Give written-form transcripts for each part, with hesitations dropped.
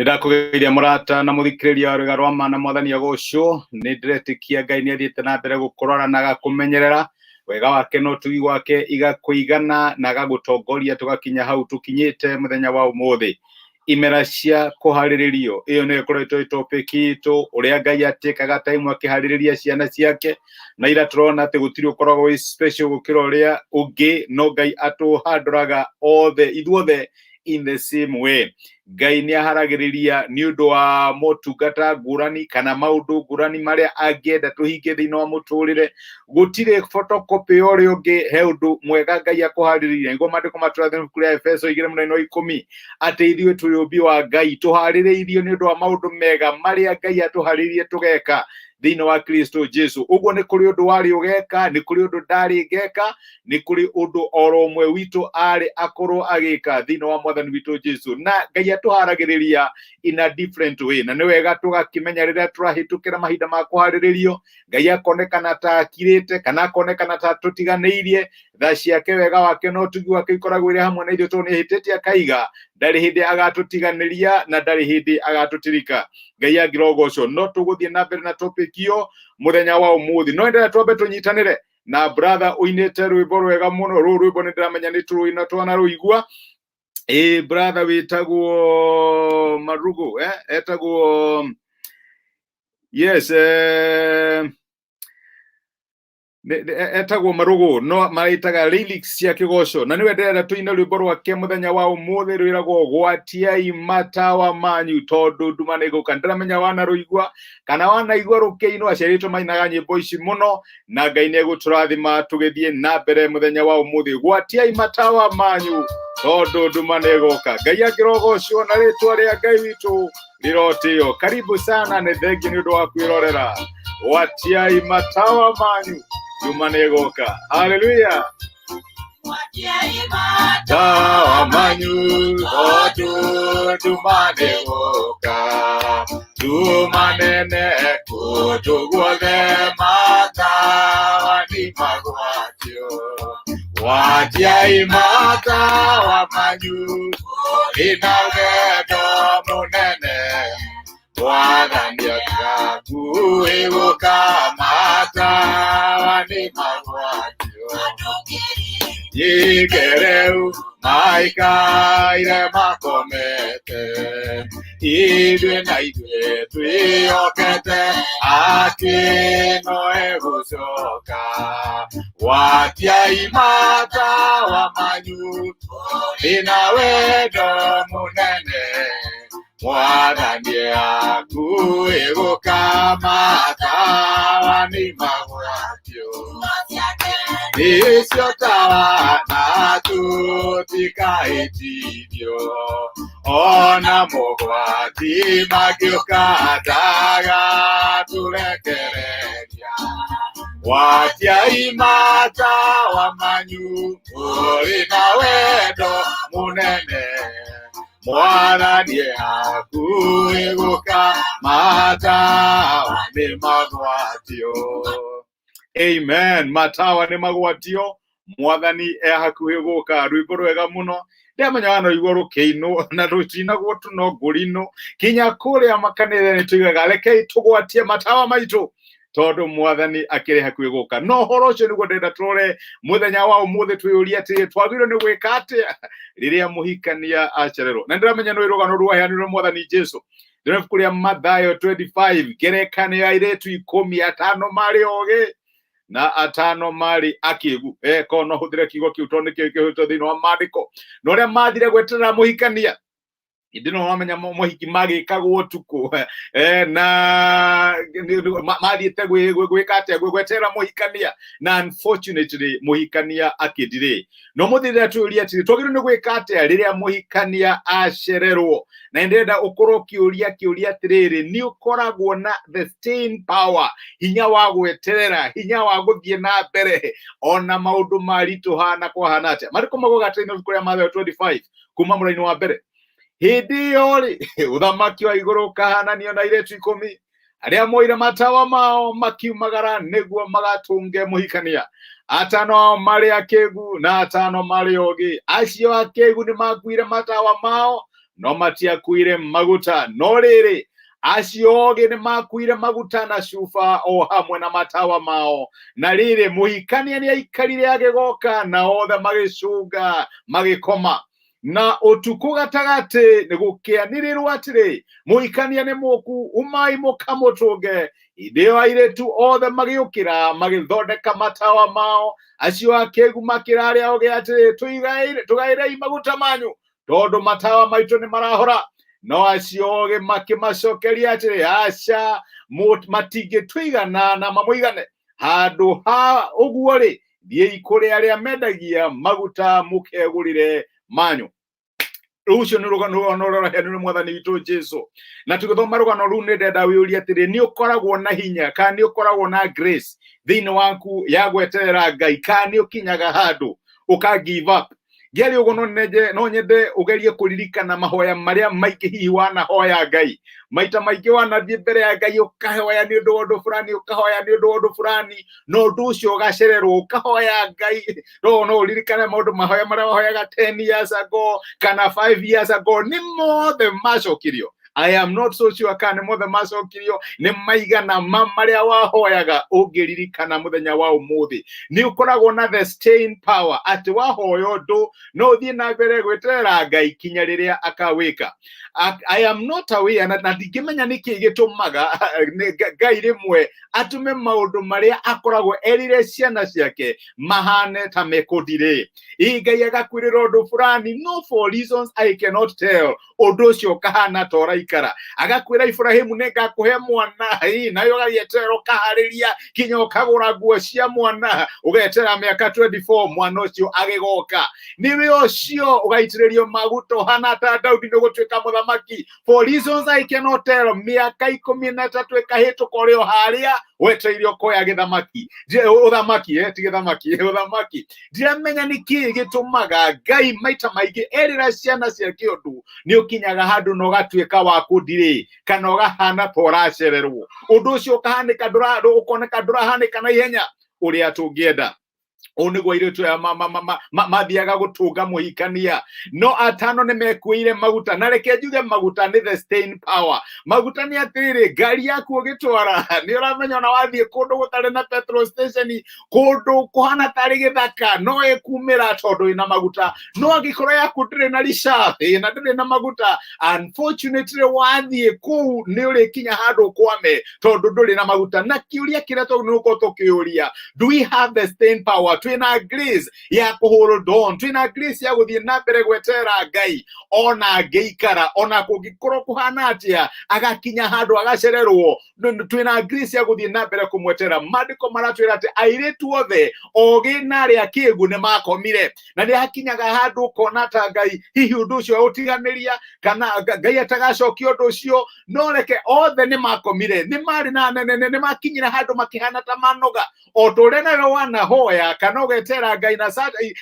Nĩndakũgeithia mũrata na mũthikĩrĩria rwĩga rwa ma na mwathani agũcũ. Nĩndĩretĩkia Ngai nĩathiĩte na mbere gũkũrora na agakũmenyerera, wega wake na ũtugi wake igakũigana na agagũtongoria tũgakinya hau tũkinyĩte mũthenya wa ũmũthĩ. Imera cia kũharĩrĩrio, ĩyo nĩyo ĩkoretwo topic itũ, ũrĩa Ngai atĩkaga time akĩharĩrĩria ciana ciake, na ira tũrona atĩ gũtirĩ ũkoragwo wĩ special gũkĩra ũrĩa ũngĩ, no Ngai atũhandũraga othe ithuothe in the same way. Ngai nĩaharagĩrĩria nĩ ũndũ wa motungata ngũrani kana maũndũ ngũrani marĩa angĩenda tũhingie thĩinĩ wa mũtũrĩre. Gũtirĩ photocopy ya ũrĩa ũngĩ, he ũndũ mwega Ngai akũharĩrĩria. Nĩguo maandĩko matũrathĩra ibuku rĩa Efeso 2:10 atĩ ithuĩ tũrĩ ũmbi wa Ngai, tũharĩrĩirio nĩ ũndũ wa maũndũ mega marĩa Ngai atũharĩrĩirie tũgeka thĩinĩ wa Kristo Jesu. Ũguo nĩ kũrĩ ũndũ warĩ ũgeka, nĩ kũrĩ ũndũ ndarĩ ngeka, nĩ kũrĩ ũndũ oro ũmwe witũ arĩ akorwo agĩka thĩinĩ wa mwathani witũ Jesu, na Ngai atũharagĩrĩria in a different way. Na nĩ wega tũgakĩmenya rĩrĩa tũrahĩtũkĩra mahinda ma kũharĩrĩrio, Ngai akonekana ta akirĩte kana akonekana ta tũtiganĩirie, tha ciake wega wake no ũtugi wake ikoragwo irĩ hamwe na ithuĩ tondũ nĩehĩtĩte akaiga ndarĩ hĩndĩ agatũtiganĩria na ndarĩ hĩndĩ agatũtirika. Ngai angĩrogocwo. No tũgũthiĩ na mbere na topic iyo mũthenya wa ũmũthĩ. No endelea twambe tũnyitanĩre na brother uinĩte rwĩmbo rwega mũno. Rũrũ rwĩmbo nĩndĩramenya nĩtũrũina twanarũigua. Brother wĩtagwo Marugo, etagwo yes, etagwo Marugo, no marĩtaga lyrics cia kĩgoco, na nĩwe ndĩrenda tũine rwĩmbo rwake mũthenya wa ũmũthĩ rwĩragwo gwatiai matawa manyu tondũ nduma nĩĩgũka. Ndĩramenya wanarũigua kana wanaigua rũkĩinwo, aciarĩtwo mainaga nyĩmbo ici mũno, na Ngai nĩegũtũrathima tũgĩthiĩ na mbere mũthenya wa ũmũthĩ. Gwatiai matawa manyu tondũ nduma nĩĩgũka. Ngai angĩrogocwo na rĩtwa rĩa Ngai witũ rĩrotĩo. Karibu sana, nĩ thengi nĩ ũndũ wa kwĩrorera. Gwatiai matawa manyu nduma nĩĩgũka. Hallelujah. Gwatiai matawa manyu tondũ nduma nĩĩgũka. Nduma nene kũndũ guothe, matawa nĩmagwatio. Gwatiai matawa manyu ĩna wendo mũnene, mwathani akakuĩ gũka, matawa nĩmagwatio. Ikereu maikaire makomete, ithuĩ na ithuĩ twĩhokete atĩ no egũcoka. Gwatiai matawa manyu ĩna wendo mũnene, mwathani akuĩ gũka, matawa nĩmagwatio. Nĩcio tawa na tũtikahĩtithio, ona mũgwati mangĩũka ndagatũrekereria. Gwatiai matawa manyu ũrĩ na wendo mũnene, mwathani akuĩ gũka, matawa nĩmagwatio. Amen. Matawa nĩmagwatio, mwathani hakuhĩ gũka. Rwĩmbo rwega mũno. Ndĩramenya wanaigua rũkĩinwo na rũcinagwo tũnongũrinũ, kinya kũrĩa makanitha nĩtũigaga rekei tũgwatie matawa maitũ tondũ mwathani akĩrĩ hakuhĩ gũka. No ũhoro ũcio nĩguo ndĩrenda tũrore mũthenya wa ũmũthĩ, twĩyũrie atĩ twagĩrĩirwo nĩ gwĩka atĩa rĩrĩa mũhikania acererwo. Na ndĩramenya nĩ rũgano rwaheanirwo mwathani Jesu thĩinĩ wa ibuku rĩa Mathayo 25, ngerekano ya airĩtu 10, 5 marĩ ogĩ na 5 marĩ akĩĩgu. Korwo no hũthĩre kiugo kĩu tondũ nĩkĩo kĩhũrĩtwo thĩinĩ wa maandĩko. Na ũrĩa mathire gweterera mũhikania, hĩndĩ ĩno wamenya mohiki magĩkagwo ũtukũ, na mathiĩte gwĩka atĩa, gweterera mũhikania, na unfortunately mũhikania akĩndirĩ. No mũthirĩra twĩyũrie atĩrĩ, twagĩrĩirwo nĩ gwĩka atĩa rĩrĩa mũhikania acererwo. Na nĩndĩrenda ũkorwo ũkĩũria atĩrĩrĩ, nĩ ũkoragwo na the staying power, hinya wa gweterera, hinya wa gũthiĩ na mbere ona maũndũ maritũha na kwahana atĩa. Maandĩko maugĩte thĩinĩ wa ibuku rĩa Mathayo 25 kuma mũraini wa mbere, hĩndĩ ĩyo rĩ, ũthamaki wa igũrũ ũkahananio na airĩtu 10 arĩa moire matawa mao makiumagara nĩguo magatũnge mũhikania. 5 ao marĩ akĩĩgu na 5 marĩ ogĩ. Acio akĩĩgu nĩ makuire matawa mao no matiakuire maguta no riri acio oge nĩ makuire maguta na cuba o hamwe na matawa mao, na rĩrĩ mũhikania nĩ aikarire agĩgoka na othe magĩcunga magĩkoma, na ũtukũ gatagatĩ nĩ gũkĩanĩrĩrwo atĩrĩ mũhikania nĩ mũku, umai mũkamũtũnge. Hĩndĩ ĩyo airĩtu othe magĩũkĩra magĩthondeka matawa mao, acio akĩĩgu makĩrarĩa oge atĩrĩ tũgaĩrei maguta manyu tondũ matawa maitũ nĩ marahora. No acio oge makĩmacokeria atĩrĩ aca matingĩtũigana na mamũigane, handũ ha ũguo rĩ thiĩi kũrĩ arĩa mendagia maguta mũkegũrĩre manyu. Rũcio nĩ rũgano rũraheanirwo nĩ Mwathani witũ Jesũ, na tũgĩthoma rũgano rũu nĩ ndenda wĩyũrie atĩrĩ nĩ ũkoragwo na hinya kana nĩ ũkoragwo na grace thĩinĩ waku ya gweterera Ngai, kana nĩ ũkinyaga handũ ũka give up. Geri ugo no nyende ugerie kuririkana mahoya maria maingĩ hihi wanahoya Ngai. Maita maingĩ wanathiĩ mbere ya Ngai ukahoya nĩ ũndũ wa ũndũ fulani, ukahoya nĩ ũndũ wa ũndũ fulani, no ũndũ ũcio ũgacererwo, ukahoya Ngai. No uririkane maũndũ mahoya marĩa wahoyaga 10 years ago kana 5 years ago, nĩ mothe macokirio. I am not so sure kana mothe macokirio nĩ maigana marĩa wahoyaga ũngĩririkana mũthenya wa ũmũthĩ. Nĩ ũkoragwo na the staying power atĩ wahoya ũndũ no ũthiĩ na mbere gweterera Ngai kinya rĩrĩa akawĩka. I am not aware na ndingĩmenya nĩkĩ gĩtũmaga Ngai rĩmwe atume maũndũ marĩa akoragwo erire ciana ciake mahane ta mekũthirĩ. Ngai agakwĩrĩra ũndũ fulani, no for reasons I cannot tell, ũndũ ũcio kahana ta ũraikara. Agakwĩra Ibrahimu nĩ ngakũhe mwana, nayo ũgagĩeterera ũkaharĩria kinya ũkagũra nguo cia mwana, ũgeterera mĩaka 24 mwana ũcio agĩgoka. Nĩwe ũcio ũgaitĩrĩrio maguta ũhana ta Daudi nĩ gũtuĩka mũthamaki. For reasons I cannot tell, mĩaka 13 ĩkahĩtũka ũrĩ o harĩa wetereirio koya gĩthamaki. Ũthamaki ti gĩthamaki, ũthamaki. Ndiramenya nĩkĩ gĩtũmaga Ngai maita maingĩ erĩra ciana ciake ũndũ nĩ ũkinyaga handũ na ũgatuĩka wa kũndirĩ kana ũgahana ta ũracererwo. Ũndũ ũcio ũkahanĩka ũkoneka ndũrahanĩka na ihenya ũrĩa tũngĩenda. O nĩguo airĩtu aya mathiaga gũtũnga mũhikania, no atano nĩ mekuĩire maguta. Na reke njuge maguta nĩ the staying power. Maguta nĩ atĩrĩrĩ, ngari yaku ũgĩtwara nĩ ũramenya ona wathiĩ kũndũ gũtarĩ na petrol station, kũndũ kũhana tarĩ gĩthaka, no ĩkumĩra tondũ ĩna maguta. No angĩkorwo yaku ndĩrĩ na reserve na ndĩrĩ na maguta, unfortunately wathiĩ kũu nĩ ũrĩkinya handũ kwame tondũ ndũrĩ na maguta. Na kĩũria kĩrĩa tũgũkorwo tũkĩũria, do we have the staying power? Twina grace ya hold on, twina grace ya gũthiĩ na mbere gweterera Ngai ona angĩikara, ona kũngĩkorwo kũhana atĩa agakinya handũ agacererwo. Twina grace ya gũthiĩ na mbere kũmweterera. Maandĩko maratwĩra atĩ airĩtu othe ogĩ na arĩa akĩĩgu nĩ makomire, na nĩ hakinyaga handũ ũkona ta Ngai hihi ũndũ ũcio ũtiganĩria kana Ngai atagacokia ũndũ ũcio. No reke othe nĩ makomire, nĩ marĩ na nĩ makinyire handũ makĩhana ta manoga. O tũrĩa nawe wanahoya kana ũgetera Ngai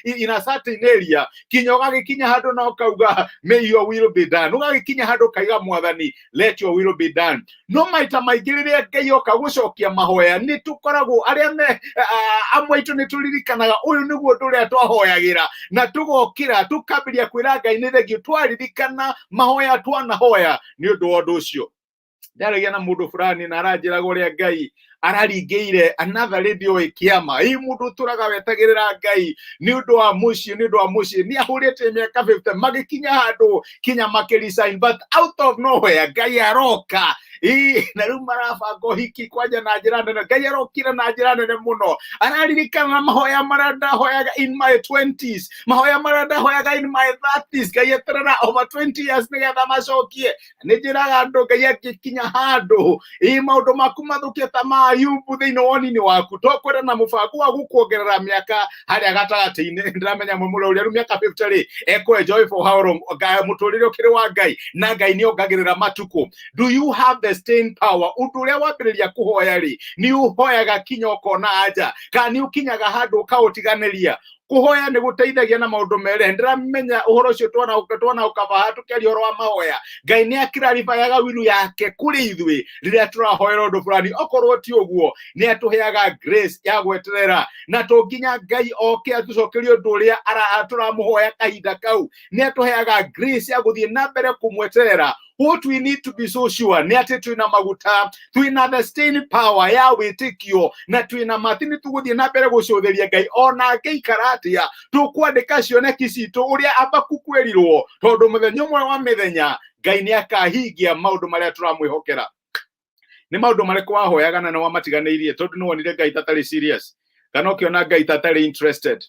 in a certain area, kinya ũgagĩkinya handũ na ũkauga may your will be done, ũgagĩkinya handũ kaiga Mwathani let your will be done. No maita maingĩ rĩrĩa Ngai oka gũcokia mahoya nĩ tũkoragwo arĩa amwe aitũ nĩ tũririkanaga ũyũ nĩguo ũndũ ũrĩa twahoyagĩra, na tũgokĩra tũkambĩrĩria kwĩra Ngai nĩ thengio twaririkana mahoya twanahoya nĩ ũndũ wa ũndũ ũcio. Ndaragia na mũndũ fulani na aranjĩraga ũrĩa Ngai araringĩire another radio ikiama. Hii mũndũ tũraga wetagĩrĩra Ngai nĩ ũndũ wa mũciĩ nĩ ahũrĩte mĩaka 50 magĩkinya handũ kinya makĩresign, but out of nowhere Ngai aroka. Na rĩu marabanga ũhiki kwanja na njĩra nene. Ngai arokire na njĩra nene mũno. Araririkana mahoya marĩa ndahoyaga in my 20s, mahoya marĩa ndahoyaga in my 30s. Ngai eterera over 20 years nĩgetha macokie. Nĩ njĩraga andũ Ngai agĩkinya handũ maũndũ maku mathũkie ta ma Ayubu thĩinĩ wa ũnini waku, tokwĩra na mũbango wa gũkuongerera mĩaka harĩa gatagatĩ-inĩ. Ndiramenya mũmũro ũrĩa rĩu mĩaka 50 rĩ enjoy for how long mũtũrĩre ũkĩrĩ wa Ngai, na Ngai nĩ ongagĩrĩra matukũ. Do you have the staying power? Ũndũ ũrĩa wambĩrĩria kũhoya rĩ nĩ ũhoyaga kinya ũkona anja, kana nĩ ũkinyaga handũ ũkaũtiganĩria. kuhoya ni guteithagia na maundu mere ndiramenya uhoro ucio twana ukava tukiaria horo wa mahoya Ngai ni akiraribayaga wiru yake kuri ithui riria turahoera undu fulani okorwo ti uguo ni atuheaga grace ya gweterera na tunginya Ngai oke atucokerie undu uria turamuhoya kahinda kau ni atuheaga grace ya guthie na mbere kumweterera. What we need to be so sure ni ati twina maguta, twina the staying power ya witikio na twina matini tuguthie na mbere gucutheria Ngai ona Ngai karatia tukwandika cioneki citu uria Abakuku erirwo tondu muthenya umwe wa mithenya Ngai ni akahingia maundu maria turamwihokera. Ni maundu mariko wahoyaga na wamatiganeirie tondu ni wonire Ngai tatari serious kana ukiona Ngai tatari interested.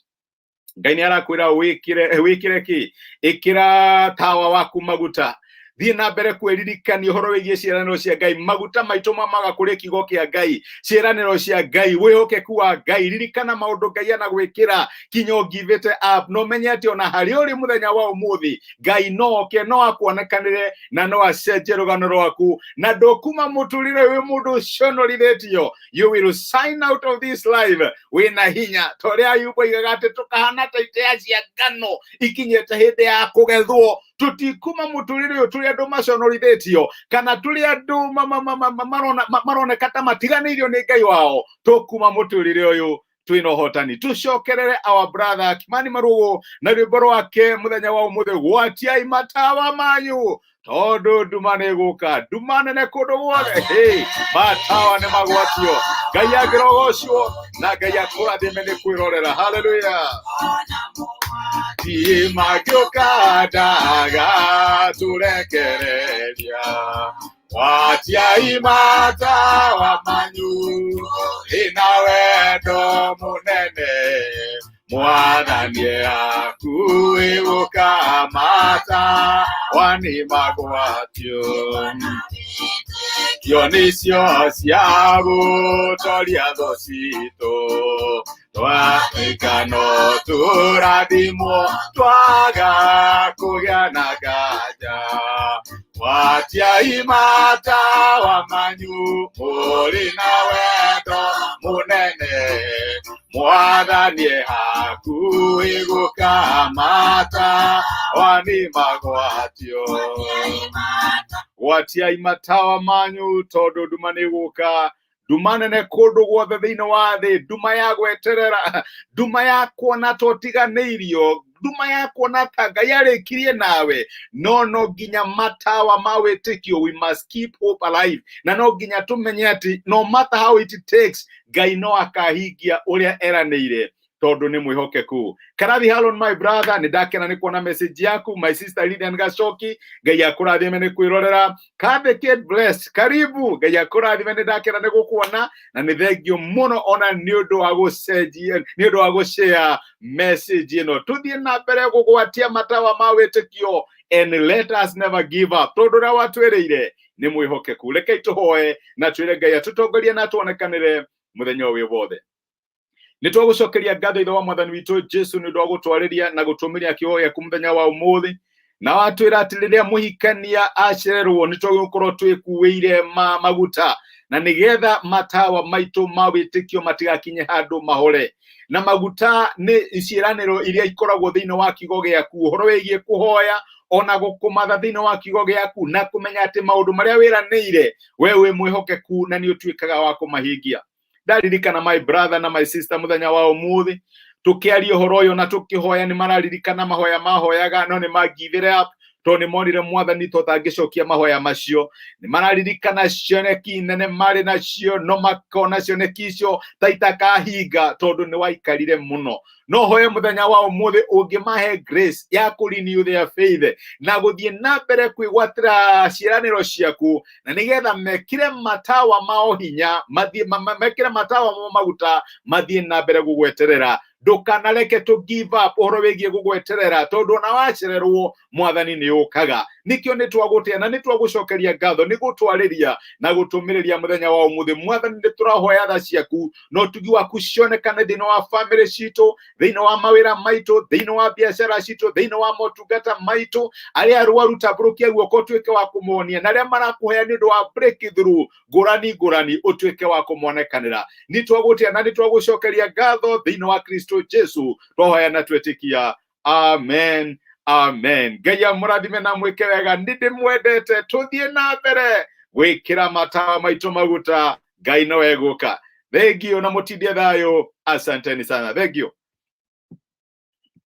Ngai ni arakwira wikire ki ikira tawa waku maguta thie na mbere kwiririkania uhoro wigie ciiraniro cia Ngai maguta maitu mamaga kuri kigo kia Ngai ciiraniro cia Ngai wihokeku wa Ngai ririkana maundu Ngai ana gwikira kinyo give it up no menye ati ona hari uri muthenya wa umuthi Ngai no ke no akuonekanire na no acenje rugano rwaku na ndokuma muturire wi mundu cionorithetio. You will sign out of this life wina hinya toria Ayubu igaga ati tukahana ta itea cia ngano ikinyete hindi ya kugethwo tutikuma muturire uyu turi andu maconorithetio kana turi andu maroneka ta matiganeirio ni Ngai wao tukuma muturire uyu twina hotani tucokerere our brother Kimani Marugo na rwimbo rwake muthenya wa umuthi gwatiai matawa manyu tondu nduma ni guka nduma nene kundu guothe. Hey, matawa ni magwatio Ngai agirogocwo na Ngai akurathime ni kwirorera. Hallelujah. Magioka daga turekereria watiai matawa manyu ina wendo munene mwathanie aku iguka matawa ni magwatio kionicio cia gutoria tho cito twakano turathimwo twaga kugia na nganja watiai matawa manyu muri na wendo munene mwathanie hakuhi guka matawa ni magwatio watiai matawa manyu tondu nduma ni guka nduma nene kundu guothe thiini wa thi nduma ya gweterera nduma ya kuona totiganeirio nduma ya kuona ta Ngai arikirie nawe no nginya matawa ma witikio. We must keep hope alive na no nginya tumenye ati no matter how it takes Ngai no akahingia uria eraneire tondu ni mwihokeku. Karathi Halon my brother ni ndakena ni kuona message yaku. My sister Lilian Gacoki Ngai akurathime ni kwirorera. Kabe Kid Bless karibu Ngai akurathime ni ndakena ni gukuona na ni thengio muno ona ni undu wa gucenjia ni undu wa gushare message ino tuthie na mbere gugwatia matawa ma witikio and let us never give up tondu ra watwereire ni mwihokeku. Reke tuhoe na twire Ngai atutongorie na tuonekanire muthenya wi wothe. Nitwagucokeria ngatho ithe wa mwathani witu Jesu ni ndo gutwariria na gutumiria kihoya kumuthenya wa umuthi na watwira ati riria muhikania acererwo nitwagukorwo twikuwire maguta na nigetha matawa maitu ma witikio matigakinye handu mahore na maguta ni ciiraniro iria ikoragwo thiini wa kigo giaku uhoro wigie kuhoya ona gukumatha thiini wa kigo giaku na kumenya ati maundu maria wiraneire wewe mwihokeku na ni utwikaga wa kumahingia. Ndaririkana my brother na my sister muthenya wa umuthi tukiaria horo uyu na tukihoya ni mararirikana mahoya mahoyaga no ni magivire up to ni monire mwathani totangicokia mahoya macio ni mararirikana cioneki nene mari nacio no makona cioneki icio taitakahinga tondu ni waikarire muno no hoye muthenya wa umuthi ungimahe grace ya kurenew their faith na guthie na mbere kwigwatira ciiraniro ciaku na nigetha mekire matawa mao hinya mekire matawa mo maguta mathie na mbere gugweterera. Ndukanareke to give up uhoro wigie gugweterera tondu na wacererwo mwathani ni ukaga nikio nĩ twagũtĩa na nĩ twagũcokeria ngatho nĩ gũtwarĩria na gũtũmĩrĩria mũthenya wa ũmũthĩ. Mwathani nĩ tũrahoya tha ciaku na ũtugi waku cionekane thĩinĩ wa bamĩrĩ citũ, thĩinĩ wa mawĩra maitũ, thĩinĩ wa biacara citũ, thĩinĩ wa motungata maitũ. Arĩa arwaru tambũrũkia guoko ũtuĩke wa kũmonia, na arĩa marakũhoya nĩ ũndũ wa breakthrough ngũrani ngũrani ũtuĩke wa kũmonekanĩra. Nĩ twagũtĩa na nĩ twagũcokeria ngatho thĩinĩ wa Kristo Jesu twahoya na twĩtĩkia, amen, amen. Ngai amũrathime na mwĩke wega. Nĩ ndĩmwendete, tũthiĩ na mbere gwĩkĩra matawa maitũ maguta. Ngai no egũka. Thengio na mũtindie thayũ. Asanteni sana. Thengio.